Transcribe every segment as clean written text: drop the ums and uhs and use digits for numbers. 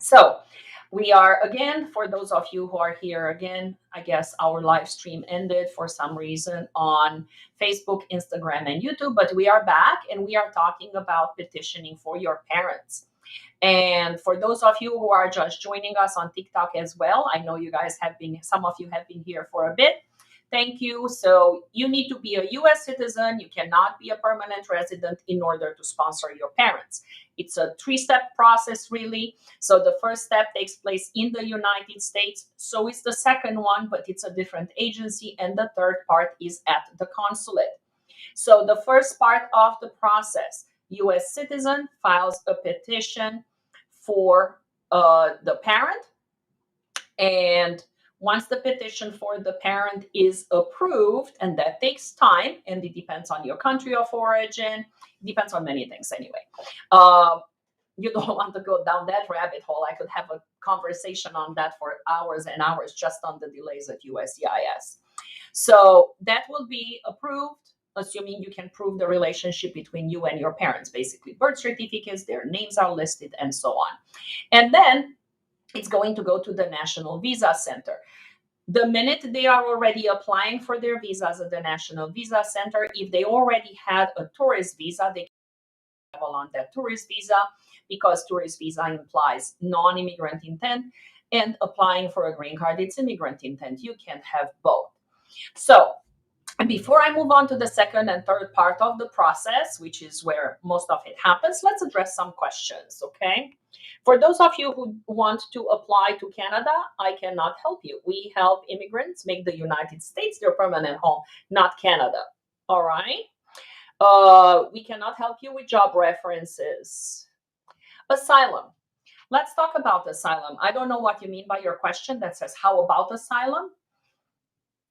So we are again, for those of you who are here again, I guess our live stream ended for some reason on Facebook, Instagram, and YouTube, but we are back and we are talking about petitioning for your parents. And for those of you who are just joining us on TikTok as well, I know you guys have been, some of you have been here for a bit. Thank you. So you need to be a US citizen. You cannot be a permanent resident in order to sponsor your parents. It's a three-step process, really. So the first step takes place in the United States. So is the second one, but it's a different agency. And the third part is at the consulate. So the first part of the process, US citizen files a petition for the parent, and once the petition for the parent is approved, and that takes time, and it depends on your country of origin, it depends on many things anyway. You don't want to go down that rabbit hole. I could have a conversation on that for hours and hours just on the delays at USCIS. So that will be approved, assuming you can prove the relationship between you and your parents, basically birth certificates, their names are listed, and so on. And then it's going to go to the National Visa Center. The minute they are already applying for their visas at the National Visa Center, if they already had a tourist visa, they can travel on that tourist visa, because tourist visa implies non-immigrant intent, and applying for a green card, it's immigrant intent. You can't have both. So, and before I move on to the second and third part of the process, which is where most of it happens, let's address some questions, okay? For those of you who want to apply to Canada, I cannot help you. We help immigrants make the United States their permanent home, not Canada, all right? We cannot help you with job references. Asylum. Let's talk about asylum. I don't know what you mean by your question that says, how about asylum?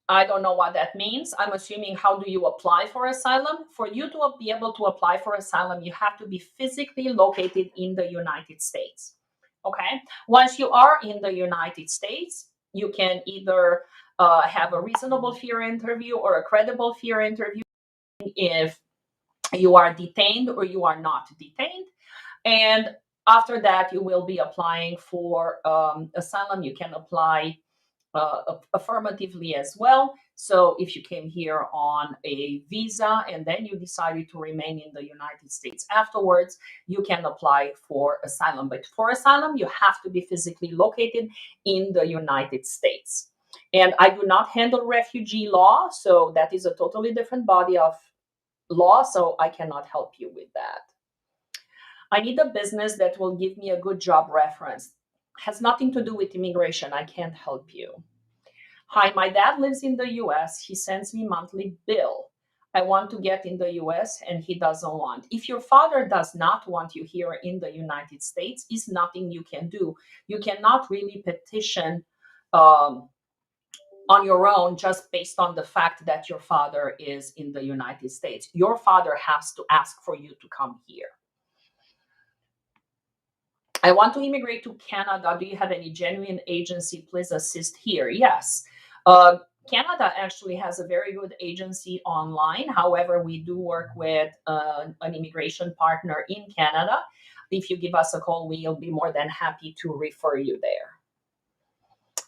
I don't know what that means. I'm assuming, how do you apply for asylum? For you to be able to apply for asylum, you have to be physically located in the United States. Okay? Once you are in the United States, you can either have a reasonable fear interview or a credible fear interview if you are detained or you are not detained. And after that, you will be applying for asylum. You can apply affirmatively as well. So if you came here on a visa and then you decided to remain in the United States afterwards, you can apply for asylum. But for asylum, you have to be physically located in the United States. And I do not handle refugee law, so that is a totally different body of law, so I cannot help you with that. I need a business that will give me a good job reference. Has nothing to do with immigration. I can't help you. Hi, my dad lives in the US. He sends me monthly bill. I want to get in the US and he doesn't want. If your father does not want you here in the United States, is nothing you can do. You cannot really petition on your own just based on the fact that your father is in the United States. Your father has to ask for you to come here. I want to immigrate to Canada. Do you have any genuine agency? Please assist here. Yes. Canada actually has a very good agency online. However, we do work with an immigration partner in Canada. If you give us a call, we'll be more than happy to refer you there.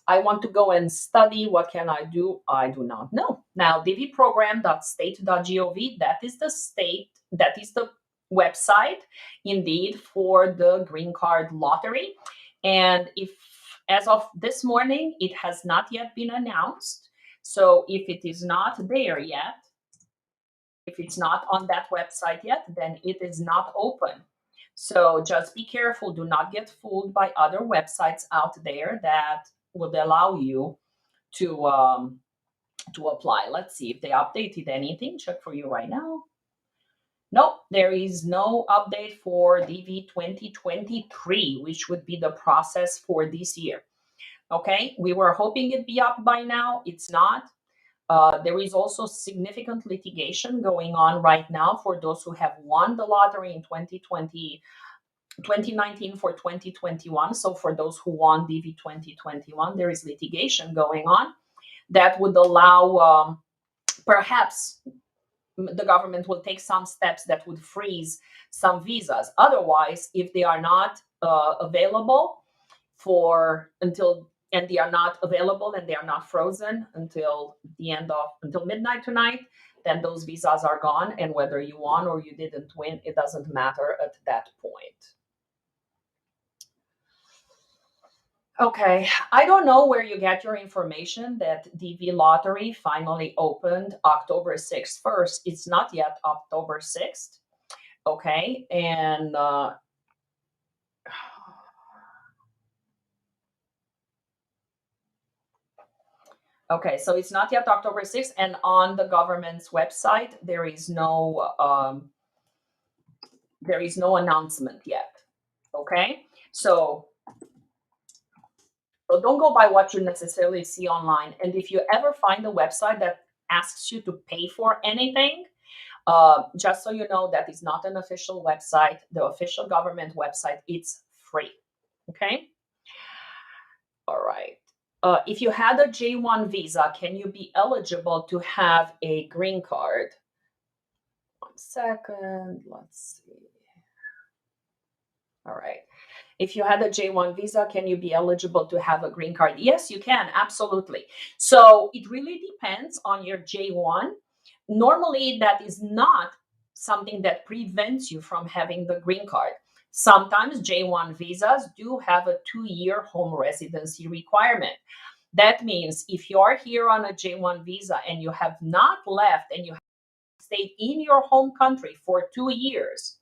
I want to go and study. What can I do? I do not know. Now, dvprogram.state.gov, that is the website indeed for the green card lottery. And if, as of this morning, it has not yet been announced. So if it is not there yet, if it's not on that website yet, then it is not open. So just be careful. Do not get fooled by other websites out there that would allow you to apply. Let's see if they updated anything. Check for you right now. Nope, there is no update for DV 2023, which would be the process for this year. Okay, we were hoping it'd be up by now. It's not. There is also significant litigation going on right now for those who have won the lottery in 2019 for 2021. So for those who won DV 2021, there is litigation going on that would allow perhaps the government will take some steps that would freeze some visas. Otherwise, if they are not available, and they are not available and they are not frozen until midnight tonight, then those visas are gone. And whether you won or you didn't win, it doesn't matter at that point. Okay, I don't know where you get your information that DV lottery finally opened October 6th. First, it's not yet October 6th. Okay, and okay, so it's not yet October 6th, and on the government's website, there is no announcement yet. Okay, so don't go by what you necessarily see online. And if you ever find a website that asks you to pay for anything, just so you know, that is not an official website. The official government website, it's free. Okay. All right. If you had a J1 visa, can you be eligible to have a green card? 1 second. Let's see. All right. If you had a J1 visa, can you be eligible to have a green card? Yes, you can. Absolutely. So it really depends on your J1. Normally, that is not something that prevents you from having the green card. Sometimes J1 visas do have a 2-year home residency requirement. That means if you are here on a J1 visa and you have not left and you have stayed in your home country for 2 years,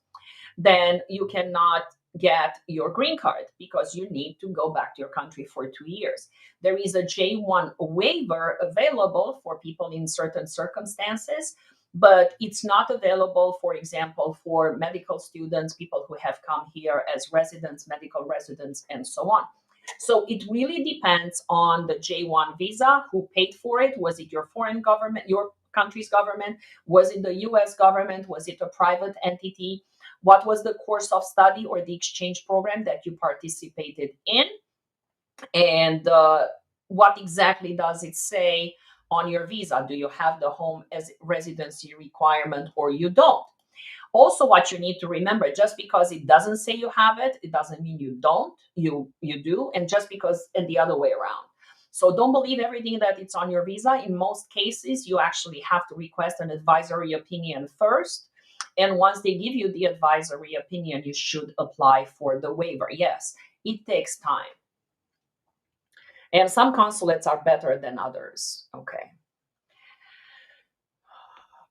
then you cannot get your green card because you need to go back to your country for 2 years. There is a J1 waiver available for people in certain circumstances, but it's not available, for example, for medical students, people who have come here as residents, medical residents, and so on. So it really depends on the J1 visa, who paid for it. Was it your foreign government, your country's government? Was it the US government? Was it a private entity? What was the course of study or the exchange program that you participated in? And what exactly does it say on your visa? Do you have the home as residency requirement or you don't? Also, what you need to remember, just because it doesn't say you have it, it doesn't mean you don't. You do, and just because, and the other way around. So don't believe everything that it's on your visa. In most cases, you actually have to request an advisory opinion first. And once they give you the advisory opinion, you should apply for the waiver. Yes, it takes time. And some consulates are better than others. Okay.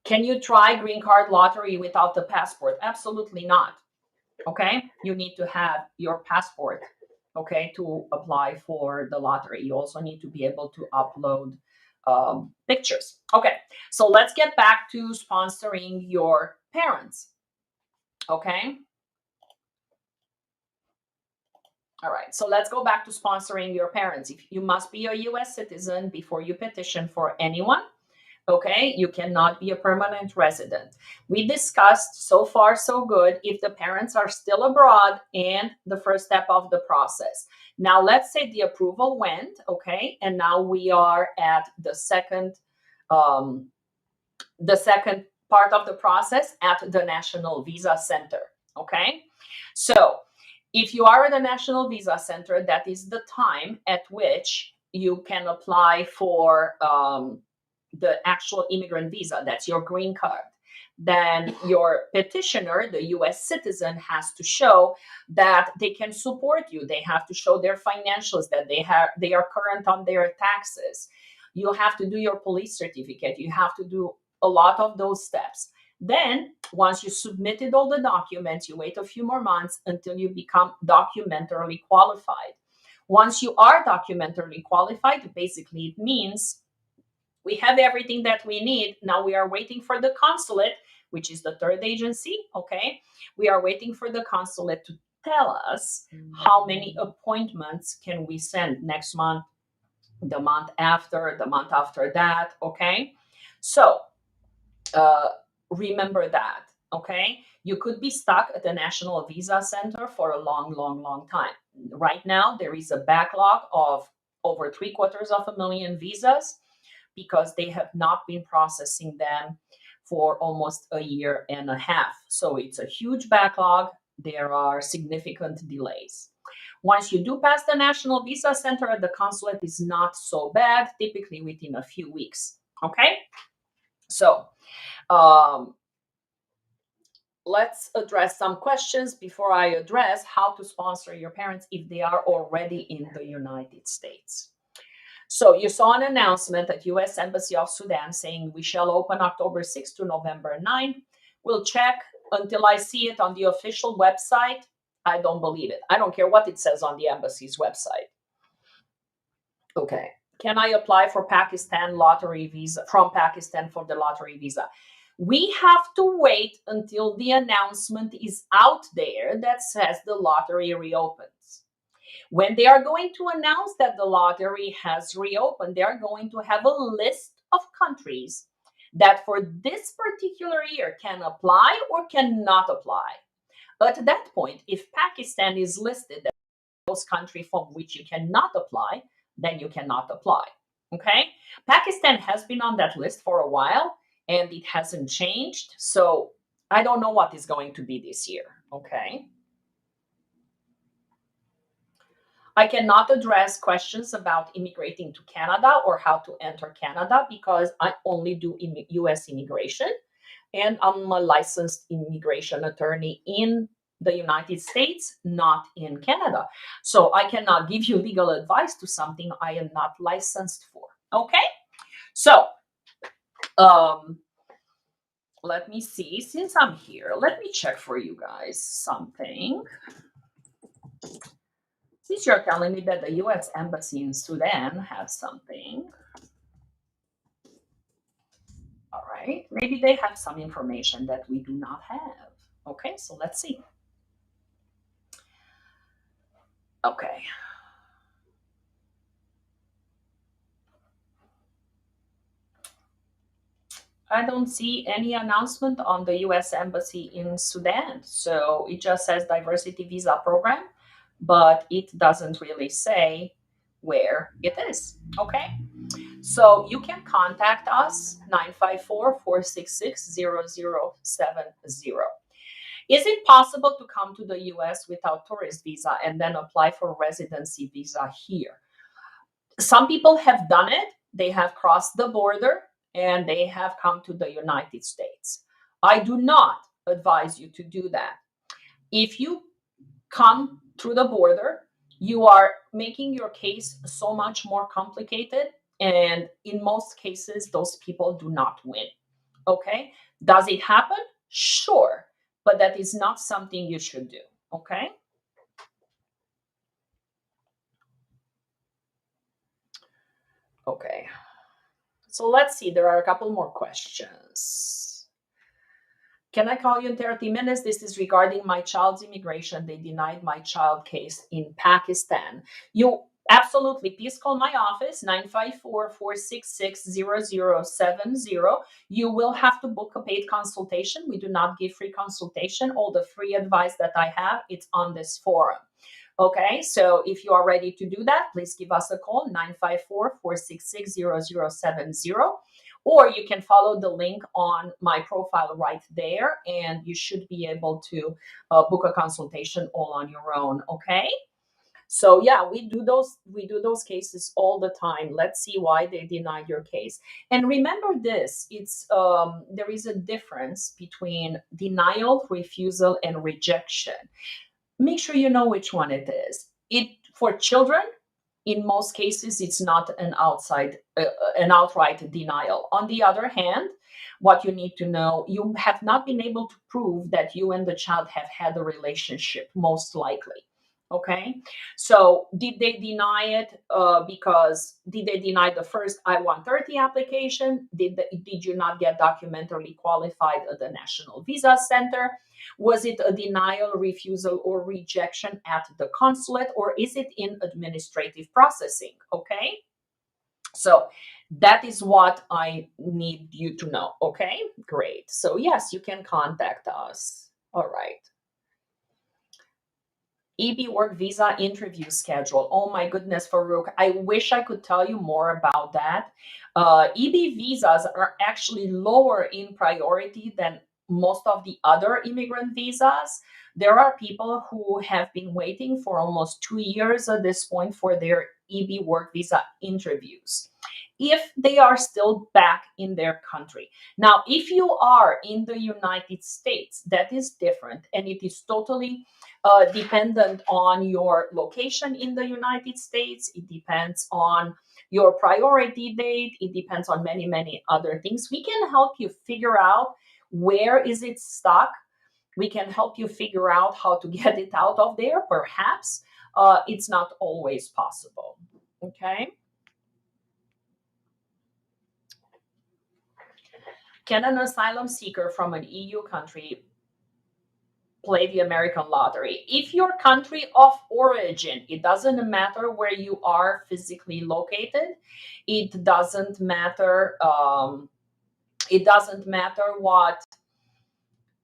Can you try green card lottery without the passport? Absolutely not. Okay. You need to have your passport, okay, to apply for the lottery. You also need to be able to upload pictures. Okay. So let's get back to sponsoring your parents. Okay. All right, so let's go back to sponsoring your parents. If you must be a US citizen before you petition for anyone. Okay, you cannot be a permanent resident. We discussed so far so good if the parents are still abroad and the first step of the process. Now let's say the approval went, okay, and now we are at the second part of the process at the National Visa Center. Okay, so if you are at the National Visa Center, that is the time at which you can apply for the actual immigrant visa. That's your green card. Then your petitioner, the US citizen, has to show that they can support you. They have to show their financials, that they are current on their taxes. You have to do your police certificate. You have to do a lot of those steps. Then, once you submitted all the documents, you wait a few more months until you become documentarily qualified. Once you are documentarily qualified, basically it means we have everything that we need. Now we are waiting for the consulate, which is the third agency, okay? We are waiting for the consulate to tell us how many appointments can we send next month, the month after that, okay? So, remember that, okay? You could be stuck at the National Visa Center for a long time. Right now, there is a backlog of over 750,000 visas because they have not been processing them for almost a year and a half. So it's a huge backlog. There are significant delays. Once you do pass the National Visa Center at the consulate, is not so bad, typically within a few weeks. Okay? So, um, let's address some questions before I address how to sponsor your parents if they are already in the United States. So you saw an announcement at U.S. Embassy of Sudan saying we shall open October 6th to November 9th. We'll check until I see it on the official website. I don't believe it. I don't care what it says on the embassy's website. Okay. Can I apply for Pakistan lottery visa from Pakistan for the lottery visa? We have to wait until the announcement is out there that says the lottery reopens. When they are going to announce that the lottery has reopened, they are going to have a list of countries that for this particular year can apply or cannot apply. At that point, if Pakistan is listed as those countries from which you cannot apply, then you cannot apply. Okay? Pakistan has been on that list for a while and it hasn't changed. So I don't know what is going to be this year. Okay? I cannot address questions about immigrating to Canada or how to enter Canada because I only do US immigration and I'm a licensed immigration attorney in the United States, not in Canada. So I cannot give you legal advice to something I am not licensed for. Okay? So let me see. Since I'm here, let me check for you guys something. Since you're telling me that the U.S. Embassy in Sudan has something, all right, maybe they have some information that we do not have. Okay, so let's see. Okay. I don't see any announcement on the U.S. Embassy in Sudan. So it just says diversity visa program, but it doesn't really say where it is. Okay. So you can contact us 954-466-0070. Is it possible to come to the US without tourist visa and then apply for residency visa here? Some people have done it. They have crossed the border and they have come to the United States. I do not advise you to do that. If you come through the border, you are making your case so much more complicated. And in most cases, those people do not win. Okay. Does it happen? Sure. But that is not something you should do. Okay. Okay. So let's see. There are a couple more questions. Can I call you in 30 minutes? This is regarding my child's immigration. They denied my child case in Pakistan. You absolutely, please call my office, 954-466-0070. You will have to book a paid consultation. We do not give free consultation. All the free advice that I have, it's on this forum. Okay, so if you are ready to do that, please give us a call, 954-466-0070. Or you can follow the link on my profile right there, and you should be able to book a consultation all on your own. Okay. So yeah, we do those cases all the time. Let's see why they denied your case. And remember this: it's there is a difference between denial, refusal, and rejection. Make sure you know which one it is. It for children, in most cases, it's not an outright denial. On the other hand, what you need to know, you have not been able to prove that you and the child have had a relationship, most likely. Okay, so did they deny it because did they deny the first I-130 application? Did you not get documentarily qualified at the National Visa Center? Was it a denial, refusal, or rejection at the consulate, or is it in administrative processing? Okay, so that is what I need you to know. Okay, great. So yes, you can contact us. All right. EB work visa interview schedule. Oh my goodness, Farouk. I wish I could tell you more about that. EB visas are actually lower in priority than most of the other immigrant visas, there are people who have been waiting for almost 2 years at this point for their EB work visa interviews, if they are still back in their country. Now, if you are in the United States, that is different, and it is totally dependent on your location in the United States. It depends on your priority date. It depends on many, many other things. We can help you figure out where is it stuck. We can help you figure out how to get it out of there. Perhaps it's not always possible. Okay. Can an asylum seeker from an EU country play the American lottery? If your country of origin, it doesn't matter where you are physically located. It doesn't matter. It doesn't matter what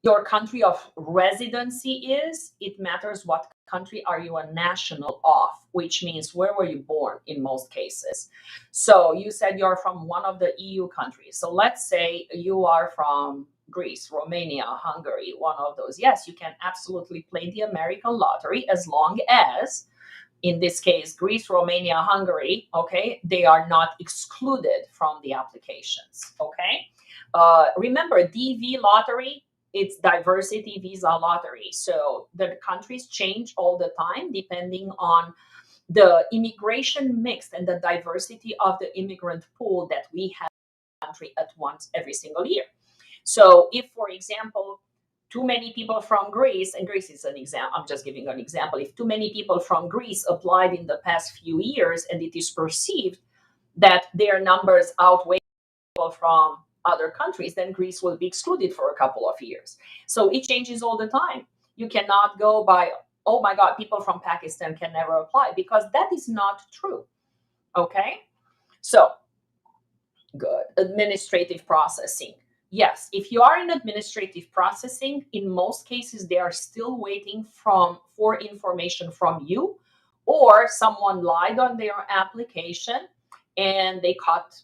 your country of residency is. It matters what country are you a national of, which means where were you born in most cases. So you said you're from one of the EU countries. So let's say you are from Greece, Romania, Hungary, one of those. Yes, you can absolutely play the American lottery as long as, in this case, Greece, Romania, Hungary, okay, they are not excluded from the applications, okay? Remember, DV lottery, it's diversity visa lottery. So the countries change all the time depending on the immigration mix and the diversity of the immigrant pool that we have in the country at once every single year. So if, for example, too many people from Greece, and Greece is an example, I'm just giving an example. If too many people from Greece applied in the past few years and it is perceived that their numbers outweigh people from other countries, then Greece will be excluded for a couple of years. So it changes all the time. You cannot go by, oh my God, people from Pakistan can never apply, because that is not true. Okay? So, good. Administrative processing. Yes, if you are in administrative processing, in most cases, they are still waiting for information from you, or someone lied on their application and they caught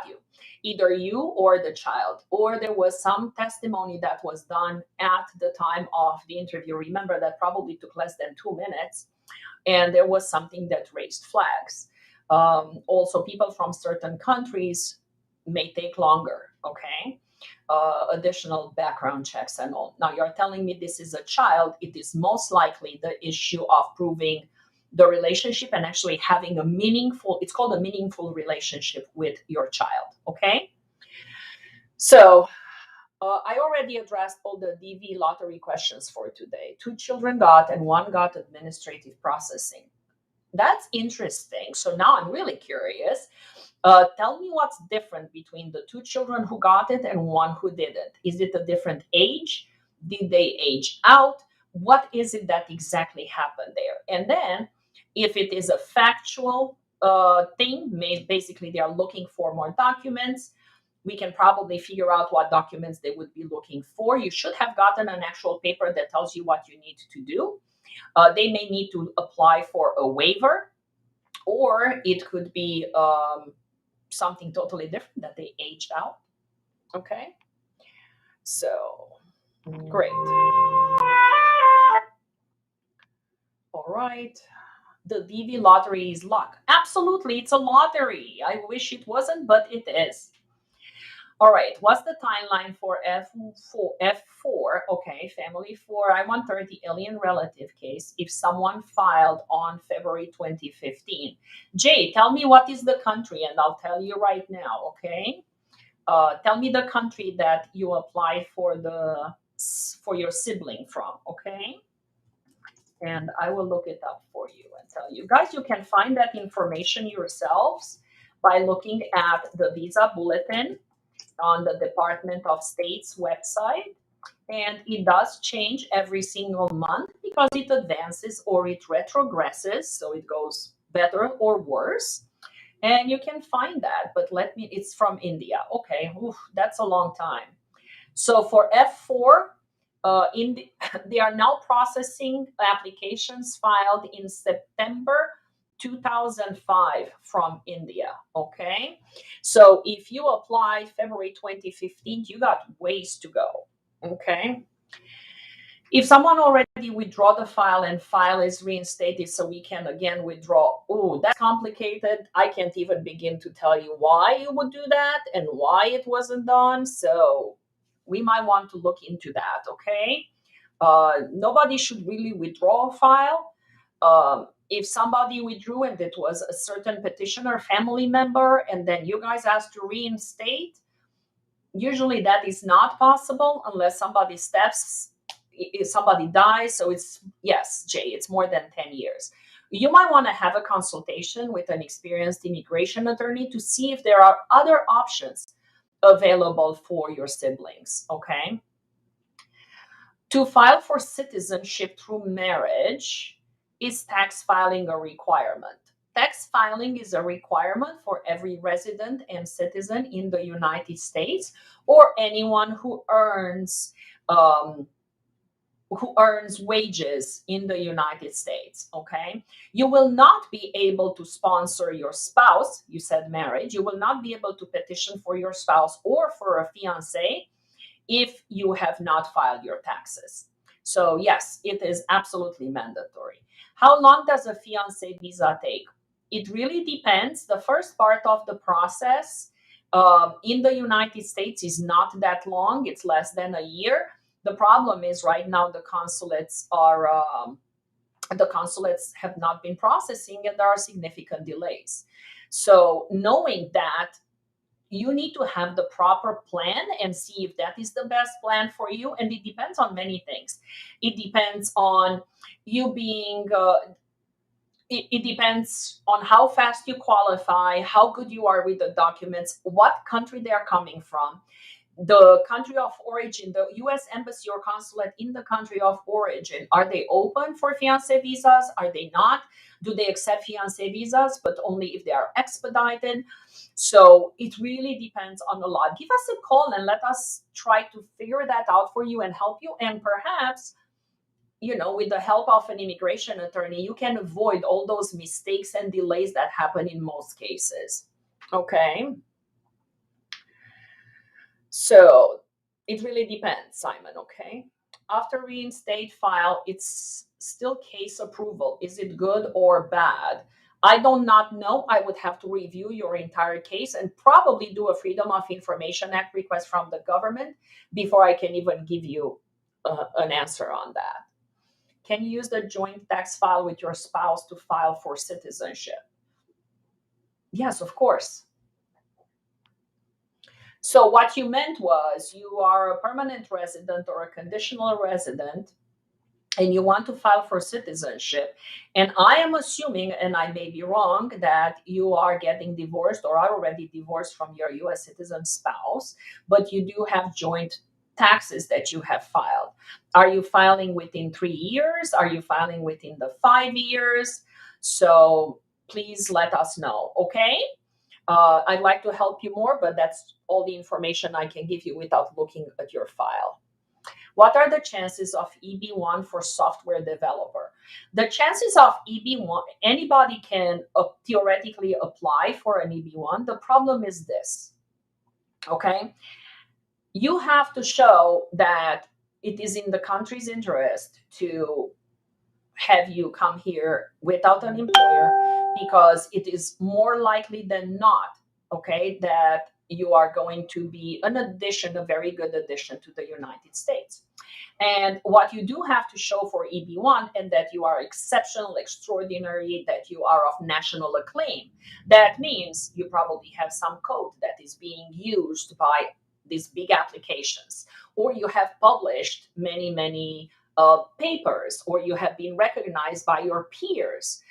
you, either you or the child, or there was some testimony that was done at the time of the interview. Remember, that probably took less than 2 minutes, and there was something that raised flags. Also, people from certain countries may take longer, okay? Additional background checks and all. Now, you're telling me this is a child. It is most likely the issue of proving the relationship and actually having a meaningful, it's called a meaningful relationship with your child, okay? So I already addressed all the DV lottery questions for today. 2 children got and 1 got administrative processing. That's interesting. So now I'm really curious. Tell me what's different between the 2 children who got it and 1 who didn't. Is it a different age? Did they age out? What is it that exactly happened there? And then, if it is a factual thing, basically they are looking for more documents, we can probably figure out what documents they would be looking for. You should have gotten an actual paper that tells you what you need to do. They may need to apply for a waiver, or it could be something totally different, that they aged out. Okay, so great. All right. The DV lottery is luck. Absolutely, it's a lottery. I wish it wasn't, but it is. All right, what's the timeline for F4? Okay, family 4, I-130 alien relative case if someone filed on February 2015. Jay, tell me what is the country, and I'll tell you right now, okay? Tell me the country that you applied for your sibling from, okay? And I will look it up for you and tell you. Guys, you can find that information yourselves by looking at the visa bulletin on the Department of State's website. And it does change every single month because it advances or it retrogresses, so it goes better or worse. And you can find that, but it's from India. Okay, that's a long time. So for F4, they are now processing applications filed in September 2005 from India, okay? So if you applied February 2015, you got ways to go, Okay. If someone already withdraw the file and file is reinstated so we can again withdraw, oh, that's complicated. I can't even begin to tell you why you would do that and why it wasn't done. So we might want to look into that, okay? Nobody should really withdraw a file. If somebody withdrew and it was a certain petitioner family member and then you guys asked to reinstate, usually that is not possible unless somebody steps, if somebody dies. So it's, yes, Jay, it's more than 10 years. You might want to have a consultation with an experienced immigration attorney to see if there are other options available for your siblings, okay? To file for citizenship through marriage, is tax filing a requirement? Tax filing is a requirement for every resident and citizen in the United States, or anyone who earns wages in the United States, okay? You will not be able to sponsor your spouse. You said marriage. You will not be able to petition for your spouse or for a fiancé if you have not filed your taxes. So yes, it is absolutely mandatory. How long does a fiancé visa take? It really depends. The first part of the process in the United States is not that long. It's less than a year. The problem is right now the consulates have not been processing and there are significant delays. So knowing that, you need to have the proper plan and see if that is the best plan for you. And it depends on many things. It depends on you being, it depends on how fast you qualify, how good you are with the documents, what country they're coming from, the country of origin, the US embassy or consulate in the country of origin. Are they open for fiancé visas? Are they not? Do they accept fiancé visas, but only if they are expedited? So it really depends on a lot. Give us a call and let us try to figure that out for you and help you. And perhaps, with the help of an immigration attorney, you can avoid all those mistakes and delays that happen in most cases. Okay. So it really depends, Simon, okay? After reinstate file, it's still case approval. Is it good or bad? I do not know. I would have to review your entire case and probably do a Freedom of Information Act request from the government before I can even give you an answer on that. Can you use the joint tax file with your spouse to file for citizenship? Yes, of course. So what you meant was you are a permanent resident or a conditional resident and you want to file for citizenship. And I am assuming, and I may be wrong, that you are getting divorced or are already divorced from your US citizen spouse, but you do have joint taxes that you have filed. Are you filing within 3 years? Are you filing within the 5 years? So please let us know, okay? I'd like to help you more, but that's all the information I can give you without looking at your file. What are the chances of EB1 for software developer? The chances of EB1, anybody can theoretically apply for an EB1. The problem is this, okay? You have to show that it is in the country's interest to have you come here without an employer, because it is more likely than not, okay, that you are going to be a very good addition to the United States. And what you do have to show for EB1, and that you are exceptional, extraordinary, that you are of national acclaim. That means you probably have some code that is being used by these big applications, or you have published many papers, or you have been recognized by your peers.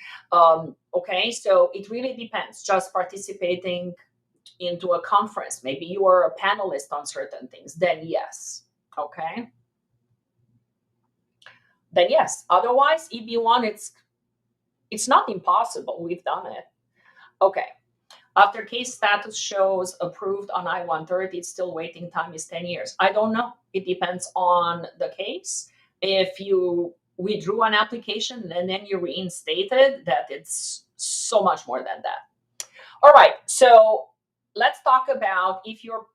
Okay, so it really depends. Just participating into a conference, maybe you are a panelist on certain things, then yes. Okay, then yes. Otherwise, EB1, it's not impossible. We've done it. Okay. After case status shows approved on I-130, it's still waiting time is 10 years. I don't know. It depends on the case. If you withdrew an application and then you reinstated, that it's so much more than that. All right. So let's talk about if your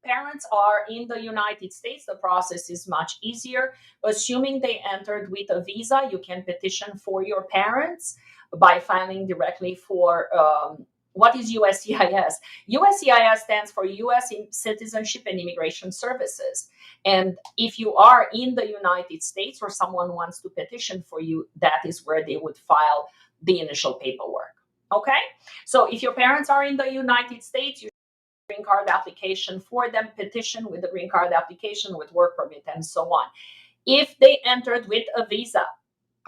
parents are in the United States, the process is much easier. Assuming they entered with a visa, you can petition for your parents by filing directly for what is USCIS? USCIS stands for U.S. Citizenship and Immigration Services. And if you are in the United States or someone wants to petition for you, that is where they would file the initial paperwork. Okay? So if your parents are in the United States, you green card application for them, petition with the green card application, with work permit, and so on. If they entered with a visa,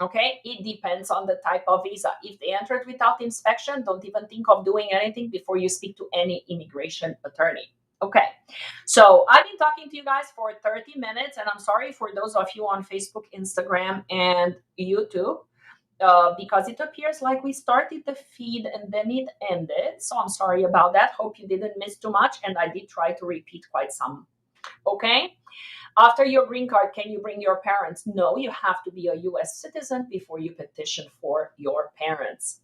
okay, it depends on the type of visa. If they entered without inspection, don't even think of doing anything before you speak to any immigration attorney. Okay, so I've been talking to you guys for 30 minutes, and I'm sorry for those of you on Facebook, Instagram, and YouTube. Because it appears like we started the feed and then it ended. So I'm sorry about that. Hope you didn't miss too much. And I did try to repeat quite some. Okay. After your green card, can you bring your parents? No, you have to be a US citizen before you petition for your parents.